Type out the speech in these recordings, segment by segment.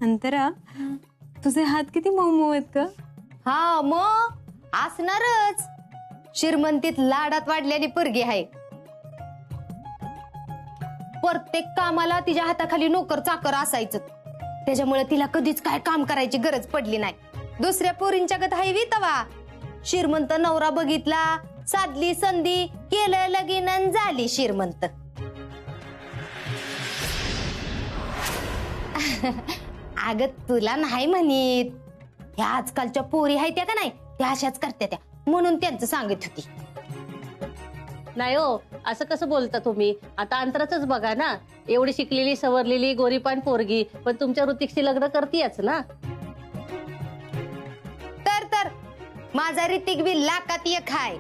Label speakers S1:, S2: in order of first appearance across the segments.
S1: अंतरा तुझे हात किती मऊ मऊ आहेत ग.
S2: हा मग असणारच. श्रीमंतीत लाडात वाढलेली पोरगी आहे. प्रत्येक कामाला तिच्या हाताखाली नोकर चाकर असायचं. त्याच्यामुळे तिला कधीच काय काम करायची गरज पडली नाही. दुसऱ्या पोरींच्या गत हायवी तवा श्रीमंत नवरा बघितला, साधली संधी, केलं लगीन अन झाली श्रीमंत. अगं तुला नाही म्हणित, ह्या आजकालच्या पोरी आहेत त्या का नाही, त्या अशाच करत्या त्या, म्हणून त्यांचं सांगत होती.
S3: नाही हो, असं कसं बोलता तुम्ही? आता अंतराच बघा ना, एवढी शिकलेली सवरलेली गोरीपान पोरगी, पण तुमच्या ऋतिकशी लग्न करतीयच ना.
S2: तर माझा ऋतिक बी लाखात एक हाय.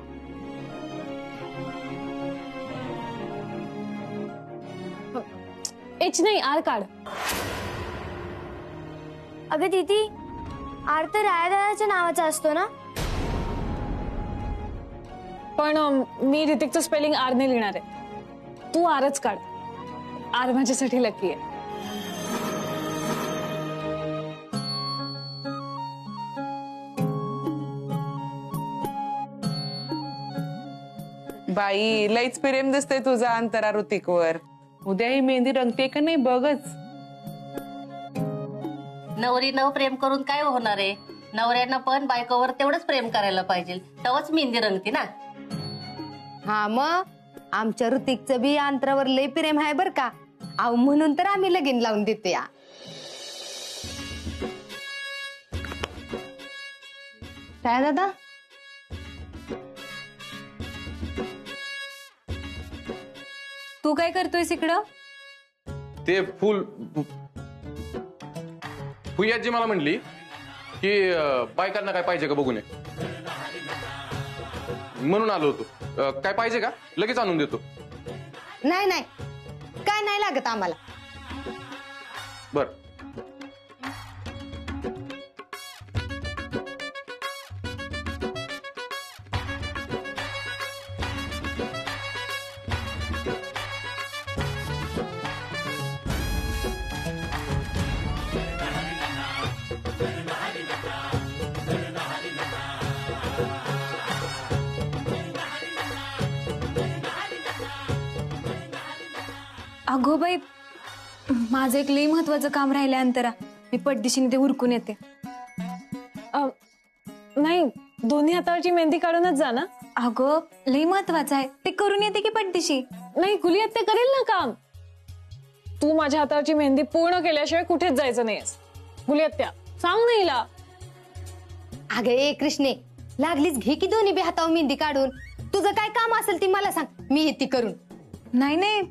S4: एच नाही आर काढ.
S5: अगं दीदी, आर तर रायादादाच्या नावाचा असतो ना.
S4: पण मी ऋतिकचं स्पेलिंग आर ने लिहिणार आहे. तू आरच काढ. आर माझ्यासाठी लकी आहे.
S6: बाई लईच प्रेम दिसतंय तुझा अंतरा ऋतिकवर. उद्या ही मेहंदी रंगते का नाही बघच.
S3: नवरी नव प्रेम करून काय होणार आहे? नवऱ्यांना पण बायकोवर तेवढंच प्रेम करायला पाहिजे, तेव्हाच मेहंदी रंगते ना.
S2: हा मग आमच्या ऋतिकचं बी अंतरावर लय प्रेम आहे बर का. अहो म्हणून तर आम्ही लगीन लावून देतो या. काय दादा,
S1: तू काय करतोयस इकडं?
S7: ते फुल फुयाजी मला म्हणली की बायकांना काय पाहिजे का बघून ये. म्हणून आलो होतो. काय पाहिजे का लगेच आणून देतो.
S2: नाही नाही काय नाही लागत आम्हाला.
S7: बर
S1: अगो बाई, माझं एक लई महत्वाचं काम राहिलंय अंतरा. मी पटदिशीने ते उरकून येते.
S4: नाही, दोन्ही हातावरची मेहंदी काढूनच जा ना.
S1: अगं लई महत्वाचं आहे, ते करून येते की पटदिशी.
S4: नाही, गुलियत ते करेल ना काम. तू माझ्या हातावरची मेहंदी पूर्ण केल्याशिवाय कुठेच जायचं नाहीस. गुलियत त्या सांग ना हिला.
S2: अगं ए कृष्णे, लागलीच घे की दोन्ही बी हातावर मेहंदी काढून. तुझं काय काम असेल ती मला सांग, मी येते करून.
S1: नाही नाही,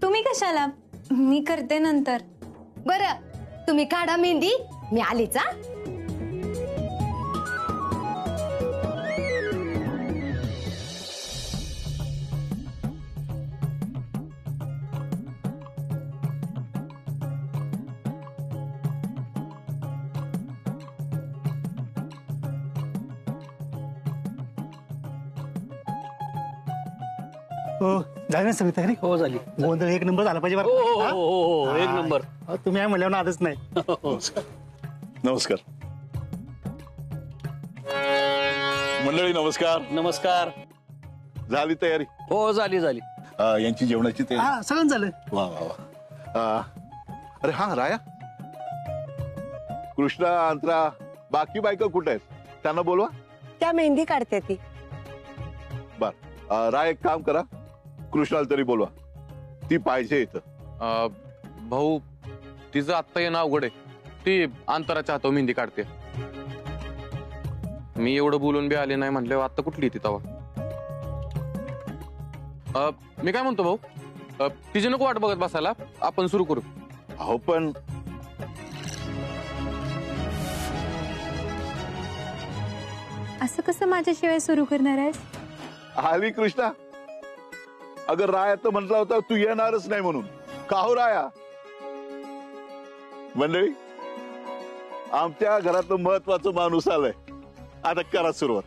S1: तुम्ही कशाला, मी करते नंतर.
S2: बरं तुम्ही काढा मेहंदी, मी आलीच. हा
S8: हो झाली ना सगळी तयारी?
S9: हो झाली.
S8: गोंधळ एक नंबर झाला पाहिजे बरं
S9: हो
S8: का?
S9: हो हो हो एक नंबर.
S8: हा, तुम्ही आहे म्हणल्यावर नादच नाही.
S10: नमस्कार मंडळी, नमस्कार.
S9: नमस्कार.
S10: झाली तयारी?
S9: हो झाली झाली.
S10: यांची जेवणाची तयारी?
S8: हा सगळं झालं.
S10: वा वा वा. अरे हा राया, कृष्णा, अंतरा, बाकी बायका कुठे आहेत? त्यांना बोलवा.
S11: त्या मेहंदी काढते ती.
S10: बर राय, एक काम करा, कृष्णाला तरी बोलवा, ती पाहिजे इथं.
S7: भाऊ, तिचं आत्ता येणं अवघड आहे. ती अंतराच्या हातावर मेहंदी काढते. मी एवढं बोलून बी आले नाही म्हटल्यावर आता कुठली ती तवा. मी काय म्हणतो भाऊ, तिची नको वाट बघत बसायला, आपण सुरू करू.
S10: अहो पण
S1: असं कसं माझ्याशिवाय सुरू करणार आहेस?
S10: आली कृष्णा. अगर राया तर म्हटला होता तू येणारच नाही म्हणून. का हो राया? मंडळी, आमच्या घरातलं महत्वाचं माणूस आलंय. आता करा सुरुवात.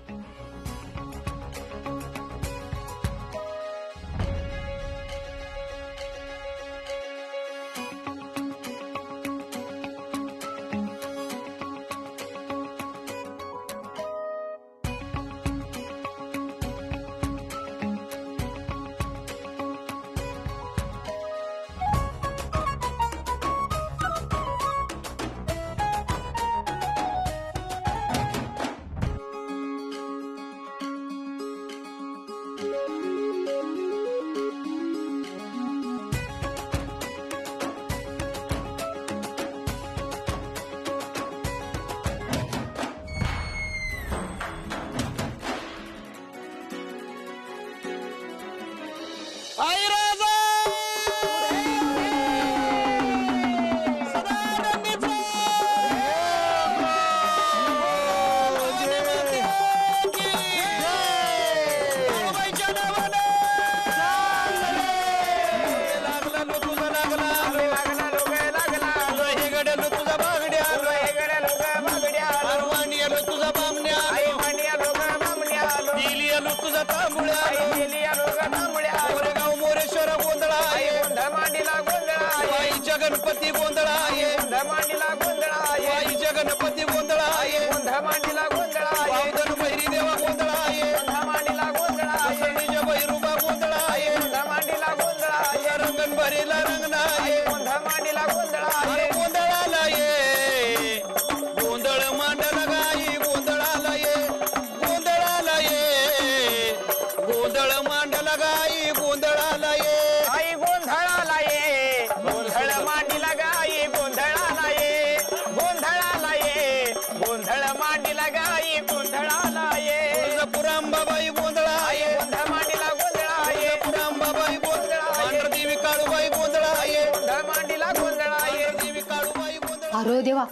S2: अरे देवा,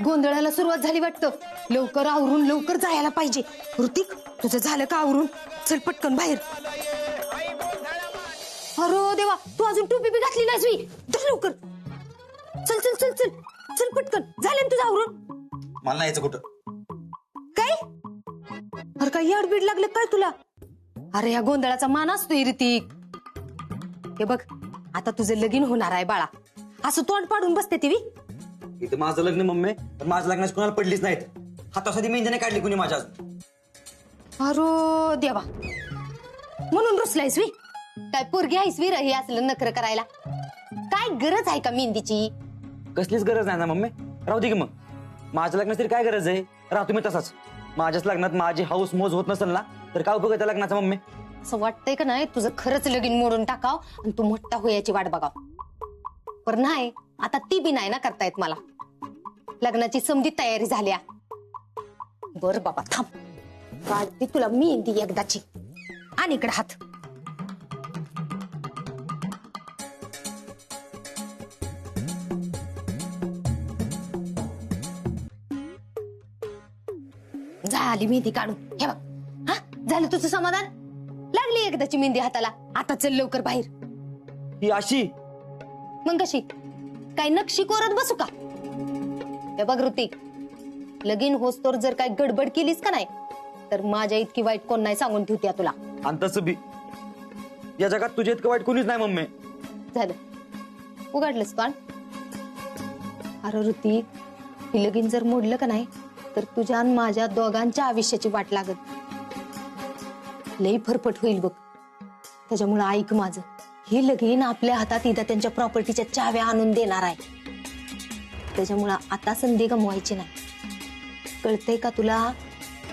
S2: गोंधळाला सुरुवात झाली वाटतं. लवकर आवरून लवकर जायला पाहिजे. ऋतिक, तुझं झालं का आवरून? चल पटकन बाहेर. अरे देवा, तू अजून टोपी बी घातली नाहीस. चल लवकर, चल चल चल चल चल पटकन. झालं ना तुझं आवरून?
S12: मला नाही यायचं कुठं.
S2: काय? अरे काय याडबीड लागलं काय तुला? अरे या गोंधळाचा मान असतोय ऋतिक. हे बघ, आता तुझं लगीन होणार आहे बाळा. असं तोंड पाडून बसते ती.
S12: इथं माझं लग्न मम्मी, पण माझं लग्नाची कोणाला पडलीच नाहीत. हातासाठी मेहंदी नाही काढली कुणी माझ्या अजून.
S2: अरे देवा, म्हणून रुसलायस वी? काय पोरगी आहेस वी हे असलं नखरं करायला? काय गरज आहे का मेहंदीची?
S12: कसलीच गरज नाही ना मम्मी, राहू दे की मग. माझ्या लग्नाची तरी काय गरज आहे? राहतो मी तसाच. माझ्याच लग्नात माझी हाऊस मोज होत नसेल ना, तर काय उपयोग आहे त्या लग्नाचा मम्मी?
S2: असं वाटतंय का नाही तुझं खरंच लगीन मोडून टाकाव आणि तू मोठा होयाची वाट बघाव. पण नाही, आता ती बी नाही ना करता येत मला. लग्नाची समधी तयारी झाल्या. बर बाबा थांब, काढते तुला मेहंदी एकदाची. आणि इकडे हात. झाली मेहंदी काढून. हे बघ, हा झालं तुझं समाधान? लागली एकदाची मेहंदी हाताला. आता चल लवकर बाहेर.
S12: ही अशी
S2: मग कशी काय नक्षी कोरत बसू का? हे बघ ऋतिक, लगीन होस्तोर जर काय गडबड केलीस का नाही, तर माझ्या इतकी वाईट कोण नाही सांगून ठेवत्या तुला.
S12: आणि तसं बी या जगात तुझ्या इतकं वाईट कोणीच नाही मम्मी.
S2: झालं, उघडलंस पण. अरे ऋतिक, हे लगीन जर मोडलं का नाही, तर तुझ्या आणि माझ्या दोघांच्या आयुष्याची वाट लागत. लई फरफट होईल बघ. त्याच्यामुळे ऐक माझं, हे लगीन आपल्या हातात इथं त्यांच्या प्रॉपर्टीच्या चाव्या आणून देणार आहे. त्याच्यामुळे आता संधी गमवायची नाही. कळतंय का तुला?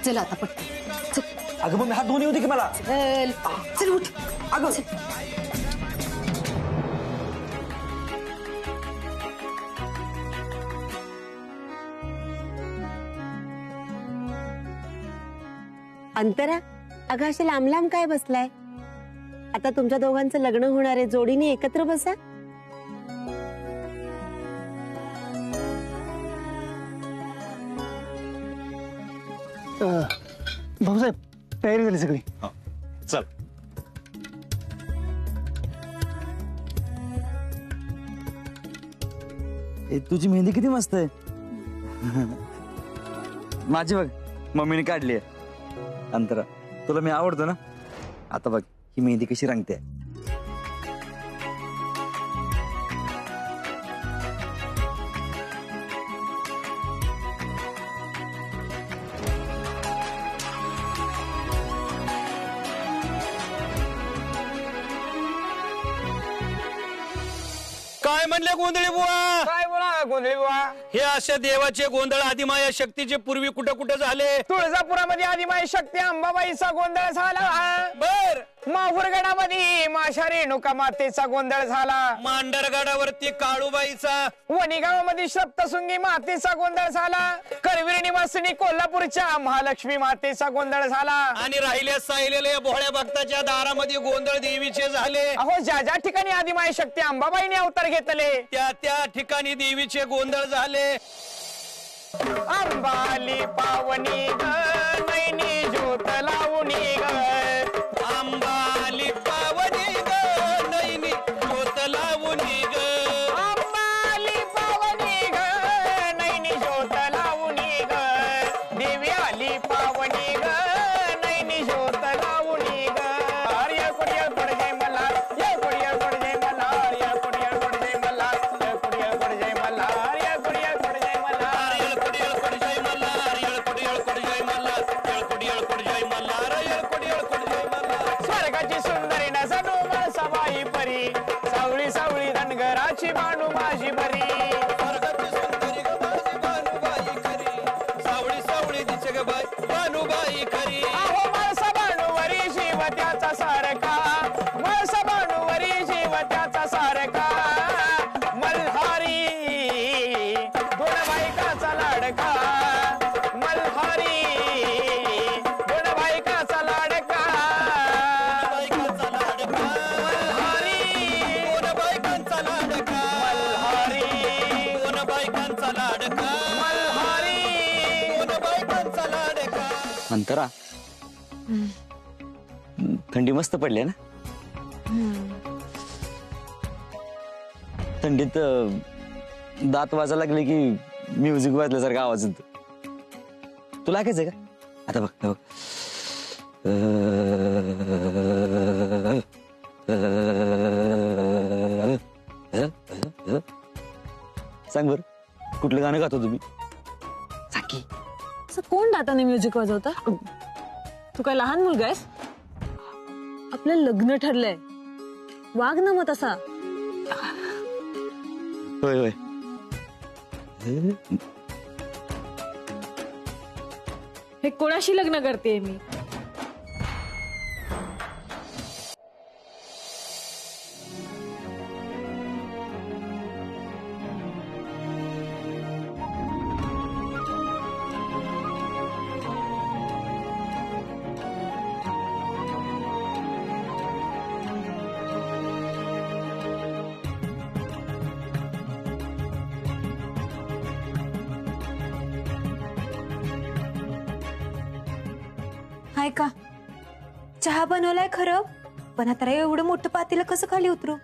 S2: चल आता पटकन.
S12: अगं मम्मी, हात दोन्ही होते की मला.
S2: चल चल उठ.
S12: अगं
S11: अंतरा, अगं असे लांब लांब काय बसलाय? आता तुमच्या दोघांचं लग्न होणार आहे, जोडीने एकत्र बसा.
S8: भाऊसाहेब, तयारी झाली सगळी.
S9: चल.
S12: तुझी मेहंदी किती मस्त आहे. माझी बघ, मम्मीने काढली आहे. अंतरा, तुला मी आवडतो ना. आता बघ ही मेहंदी कशी रंगते.
S9: काय म्हणले गोंधळी बुवा?
S13: काय बोला गोंधळी बुवा?
S9: हे अशा देवाचे गोंधळ आदिमाया शक्तीचे पूर्वी कुठं कुठं झाले?
S13: तुळजापुरामध्ये आदिमाई शक्ती अंबाबाईचा गोंधळ झाला.
S9: बर.
S13: माहुरगडामध्ये माशा रेणुका मातेचा गोंधळ झाला.
S9: मांडरगडावरती काळूबाईचा.
S13: वणीगावामध्ये सप्तशृंगी मातेचा गोंधळ झाला. करवीर निवासिनी कोल्हापूरच्या महालक्ष्मी मातेचा गोंधळ झाला.
S9: आणि राहिल्या साहिलेल्या भोळ्या भक्ताच्या दारामध्ये गोंधळ देवीचे झाले.
S13: अहो, ज्या ज्या ठिकाणी आदिमाई शक्ती अंबाबाईने अवतार घेतले,
S9: त्या त्या ठिकाणी देवीचे गोंधळ झाले.
S13: अंबाली पावनी ग नैनी ज्योत लावणी ग.
S9: अंबाली पावनी ग नैनी ज्योत लावणी ग.
S13: अंबाली पावनी ग नैनी ज्योत लावणी ग. देवी आली पावनी ग नैनी ज्योत लावणी ग. आर्य कुडिया पडजे मला, ये कुडिया पडजे मला, आर्य कुडिया पडजे मला, ये कुडिया पडजे मला, आर्य कुडिया पडजे मला.
S9: आर्यल कुडियल कुडजय मला, आर्यल कुडियल कुडजय मला, येळ कुडियल कुडजय मला, आर्यल कुडियल कुडजय मला.
S13: स्वर्गाची सुंदरी नजर सवाई परी, सावळी सावळी धनगराची मानू माझी बरी.
S9: स्वर्गाची सुंदरी ग माझी भानुबाई खरी, सावळी सावळी दिसे ग बाई भानुबाई खरी.
S13: अहो माळसा भानुवरी जीव त्याचा सारखा, माळसा भानुवरी जीव त्याचा सारखा. मल्हारी गुणबाईकाचा लाडका, मल्हारी गुणबाईकाचा लाडका.
S9: बायकांचा लाडका,
S13: मल्हारी
S9: कोण बायकांचा लाडका,
S13: मल्हारी
S9: कोण बायकांचा बायकांचा लाडका मल्हारी बायकांचा लाडका.
S12: अंतरा थंडी मस्त पडली ना. थंडीत दात वाजायला लागले की म्युझिक वाजल्यासारखा आवाज येतो. तुला ऐकायचंय का? आता बघ बघ. सांग बर कुठलं गाणं गातो तुम्ही?
S4: साकी असं कोण दाताने म्युझिक वाजवता? तू काय लहान मुलगा आहेस? आपलं लग्न ठरलंय, वाग ना मग तसा.
S12: होय होय.
S4: हे कोणाशी लग्न करते मी?
S1: हाय का? चहा बनवलाय खरं, पण आता एवढं मोठं पातेलं कसं खाली उतरू?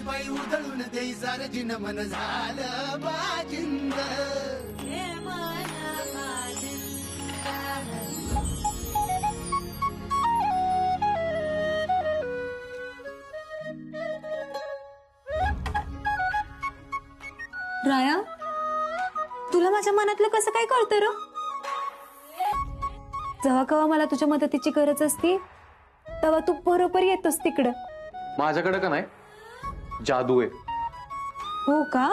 S9: बाई उधळून देई सारजीन मन झालं बाजिंद.
S1: राया, तुला माझ्या मनातलं कसं काय कळतं र? जेव्हा केव्हा मला तुझ्या मदतीची गरज असती तेव्हा तू बरोबर येतोस तिकडं.
S7: माझ्याकडे का नाही जादू आहे.
S1: हो का?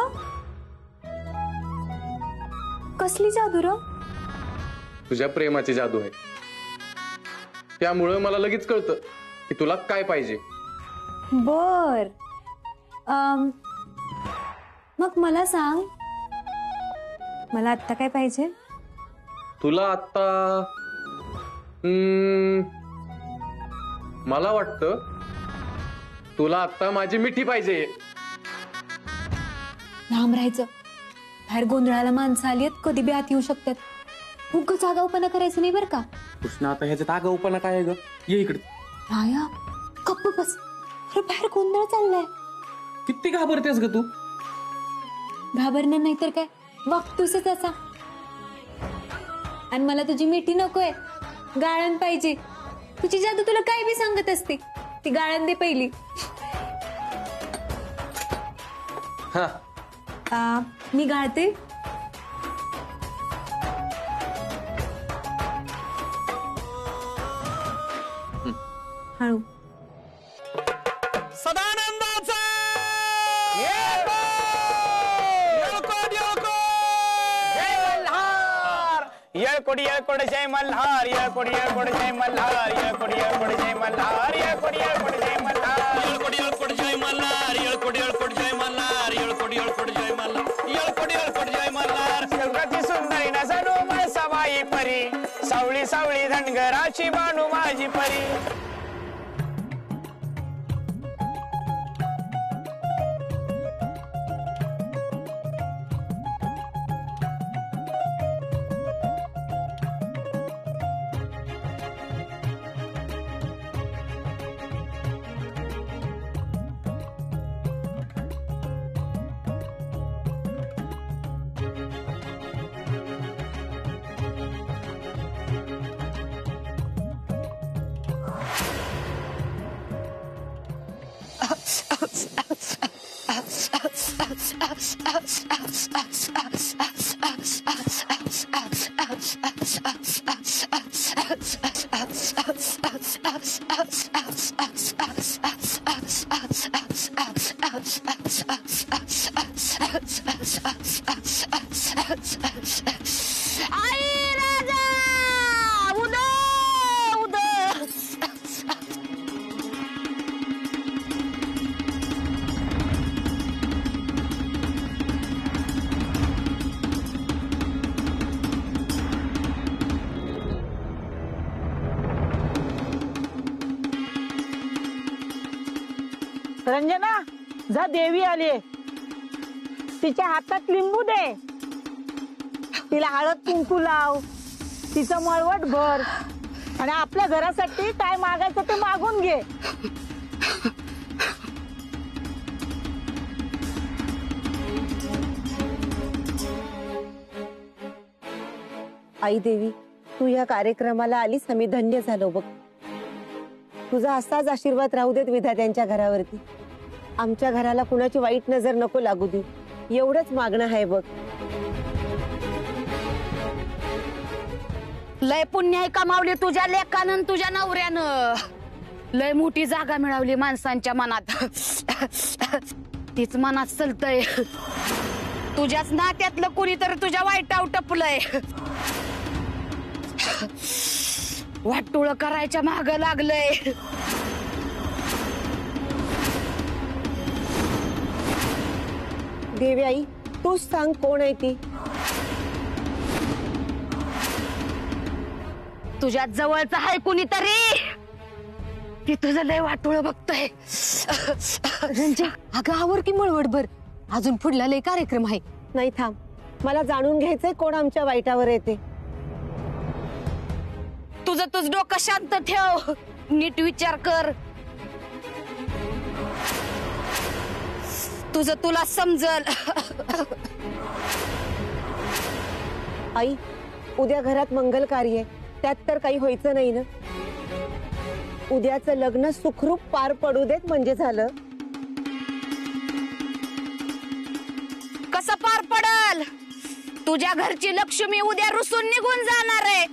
S1: कसली जादू र?
S7: तुझ्या प्रेमाची जादू आहे. त्यामुळं मला लगेच कळतं की तुला काय पाहिजे.
S1: बर, मग मला सांग, मला आत्ता काय पाहिजे?
S7: तुला आता मला वाटतं तुला आता माझी मिठी पाहिजे.
S1: लांब राहायचं, बाहेर गोंधळाला माणसं आली आहेत, कधी बी आत येऊ शकतात. उगाच आगाऊपणा करायचं नाही बरं का?
S7: कृष्णा आता ह्याच्यात आगाऊपणा काय आहे ग? ये इकडे.
S1: राया गप्प बस, अरे बाहेर गोंधळ चाललाय.
S7: किती घाबरतेस ग तू?
S1: घाबरणार नाही तर काय, वागतोसच असा. आणि मला तुझी मिठी नकोय, गाळण पाहिजे. तुझी जादू तुला काय बी सांगत असते, ती गाळण दे पहिली. मी गाळते. हळू.
S13: सदानंदाचा येळकोट येळकोट जय मल्हार, येळकोट येळकोट जय मल्हार, येळकोट येळकोट जय मल्हार, येळकोट येळकोट जय मल्हार, येळकोट येळकोट जय मल्हार, येळकोट येळकोट जय मल्हार, येळकोट येळकोट जय मल्हार, येळकोट येळकोट जय मल्हार. सुगती सुंदरी नजरो मळसाबाई परी, सावळी सावळी धनगराची बाणू माझी परी.
S4: रंजना जा, देवी आली. तिच्या हातात लिंबू दे, तिला हळद कुंकू लाव, तिचं मळवट भर आणि आपल्या घरासाठी काय मागायचं ते मागून घे.
S11: आई देवी, तू या कार्यक्रमाला आलीस, आम्ही धन्य झालो बघ. तुझा असाच आशीर्वाद राहू देत विधात्यांच्या घरावरती. आमच्या घराला कुणाची वाईट नजर नको लागू दे, एवढंच मागणं आहे बघ.
S2: लय पुण्य कमावली तुझ्या लेकानं तुझ्या नवऱ्यानं. लय मोठी जागा मिळवली माणसांच्या मनात. तीच मनात चलतय. तुझ्याच नात्यातलं कुणीतरी तुझ्या वाईटाव टपलंय. वाटोळ करायच्या माग लागलंय.
S11: देवी आई, तूच सांग कोण आहे ती.
S2: तुझ्या जवळचं आहे कुणीतरी, ती तुझं लय वाटोळ बघतोय.
S1: रंजा, अगं आवर की मळवट भर, अजून पुढला लय कार्यक्रम आहे.
S11: नाही थांब, मला जाणून घ्यायचंय कोण आमच्या वाईटावर येते.
S2: तुझं तुझं डोकं शांत ठेव, नीट विचार कर. तुझं तुला समजल.
S11: आई, उद्या घरात मंगल कार्य आहे, त्यात तर काही व्हायचं नाही ना. उद्याचं लग्न सुखरूप पार पडू देत म्हणजे झालं.
S2: कसं पार पडल? तुझ्या घरची लक्ष्मी उद्या रुसून निघून जाणार आहे.